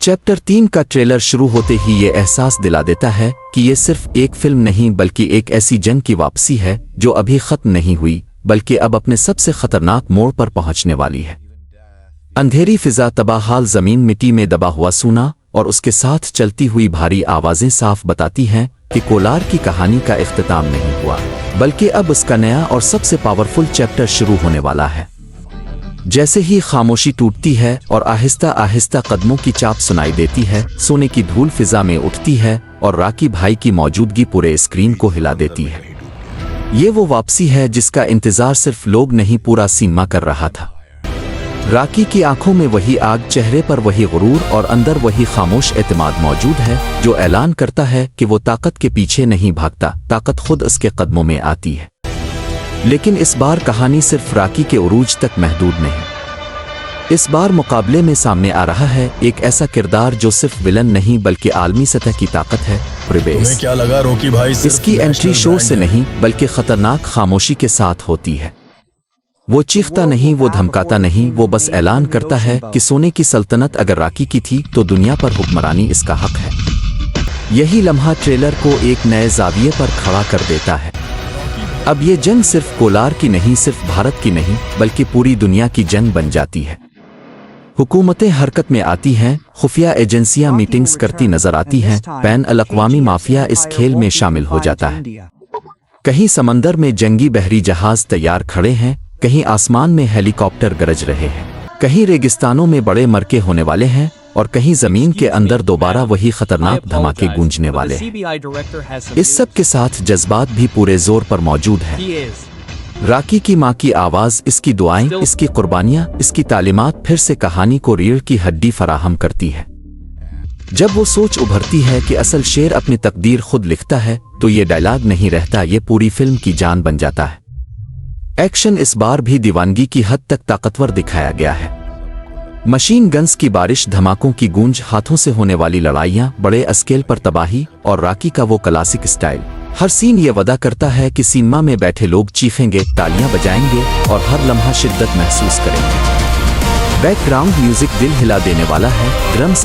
Chapter 3 का trailer शुरू होते ही ये एहसास दिला देता है कि ये सिर्फ एक फिल्म नहीं बल्कि एक ऐसी जंग की वापसी है जो अभी खत्म नहीं हुई बल्कि अब अपने सबसे खतरनाक मोड़ पर पहुंचने वाली है। अंधेरी फिजा, तबाहाल जमीन, मिट्टी में दबा हुआ सूना और उसके साथ चलती हुई भारी आवाजें साफ बताती हैं कि कोलार की कहानी का इख्तिताम नहीं हुआ बल्कि अब उसका नया और सबसे पावरफुल चैप्टर शुरू होने वाला है। जैसे ही खामोशी टूटती है और आहिस्ता आहिस्ता कदमों की चाप सुनाई देती है, सोने की धूल फिजा में उठती है और राकी भाई की मौजूदगी पूरे स्क्रीन को हिला देती है। ये वो वापसी है जिसका इंतजार सिर्फ लोग नहीं, पूरा सिनेमा कर रहा था। राकी की आंखों में वही आग, चेहरे पर वही गुरूर और अंदर वही खामोश एतमाद मौजूद है जो ऐलान करता है कि वो ताकत के पीछे नहीं भागता, ताकत खुद उसके कदमों में आती है। लेकिन इस बार कहानी सिर्फ राकी के उरूज तक महदूद नहीं। इस बार मुकाबले में सामने आ रहा है एक ऐसा किरदार जो सिर्फ विलन नहीं बल्कि आलमी सतह की ताकत है। तुम्हें क्या लगा रॉकी भाई? इसकी एंट्री शोर से नहीं बल्कि खतरनाक खामोशी के साथ होती है। वो चीखता नहीं, वो धमकाता नहीं, वो बस ऐलान करता है कि सोने की सल्तनत अगर राकी की थी तो दुनिया पर हुक्मरानी इसका हक है। यही लम्हा ट्रेलर को एक नए जाविये पर खड़ा कर देता है। अब ये जंग सिर्फ कोलार की नहीं, सिर्फ भारत की नहीं बल्कि पूरी दुनिया की जंग बन जाती है। हुकूमतें हरकत में आती हैं, खुफिया एजेंसियां मीटिंग्स करती नजर आती हैं, बैन अल-अक़वामी माफिया इस खेल में शामिल हो जाता है। कहीं समंदर में जंगी बहरी जहाज तैयार खड़े हैं, कहीं आसमान में हेलीकॉप्टर गरज रहे हैं, कहीं रेगिस्तानों में बड़े मरके होने वाले हैं और कहीं जमीन के अंदर दोबारा वही खतरनाक धमाके गूंजने वाले हैं। इस सब के साथ जज्बात भी पूरे जोर पर मौजूद है। राकी की माँ की आवाज, इसकी दुआएं, इसकी कुर्बानियां, इसकी तालीमात फिर से कहानी को रीढ़ की हड्डी फराहम करती है। जब वो सोच उभरती है कि असल शेर अपनी तकदीर खुद लिखता है तो ये डायलॉग नहीं रहता, ये पूरी फिल्म की जान बन जाता है। एक्शन इस बार भी दीवानगी की हद तक ताकतवर दिखाया गया है। मशीन गन्स की बारिश, धमाकों की गूंज, हाथों से होने वाली लड़ाइयां, बड़े स्केल पर तबाही और राकी का वो क्लासिक स्टाइल। हर सीन ये वादा करता है कि सिनेमा में बैठे लोग चीखेंगे, तालियां बजाएंगे और हर लम्हा शिद्दत महसूस करेंगे। बैकग्राउंड म्यूजिक दिल हिला देने वाला है, ड्रम्स